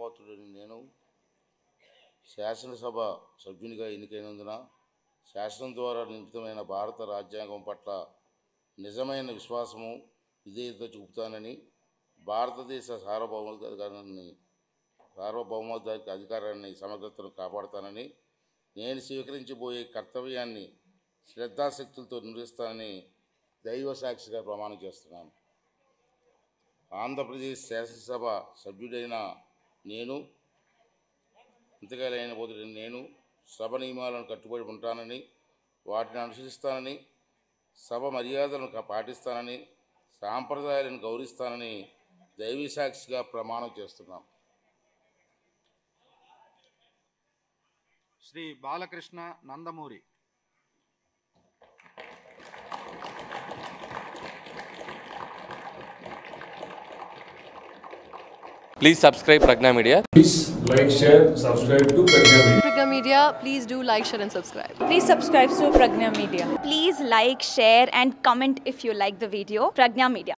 ప్రజ్ఞాపాత్రుడని నేను శాసనసభ సభ్యునిగా ఎన్నికైనందున శాసనం ద్వారా నిర్మితమైన భారత రాజ్యాంగం పట్ల నిజమైన విశ్వాసము విధేయత చూపుతానని, భారతదేశ సార్వభౌమాధికారాన్ని అధికారాన్ని సమగ్రతను కాపాడుతానని, నేను స్వీకరించబోయే కర్తవ్యాన్ని శ్రద్ధాశక్తులతో నిర్వహిస్తానని దైవ సాక్షిగా ప్రమాణం చేస్తున్నాను. ఆంధ్రప్రదేశ్ శాసనసభ సభ్యుడైన నేను, ఇంతకాలైన బోధుడైన నేను సభ నియమాలను కట్టుబడి ఉంటానని, వాటిని అనుసరిస్తానని, సభ మర్యాదలను పాటిస్తానని, సాంప్రదాయాలను గౌరవిస్తానని దైవ సాక్షిగా ప్రమాణం చేస్తున్నాను. Shri Balakrishna Nandamuri. Please subscribe Pragna Media. Please like, share, subscribe to Pragna Media. Pragna Media, please do like, share and subscribe. Please subscribe to Pragna Media. Please like, share and comment if you like the video. Pragna Media.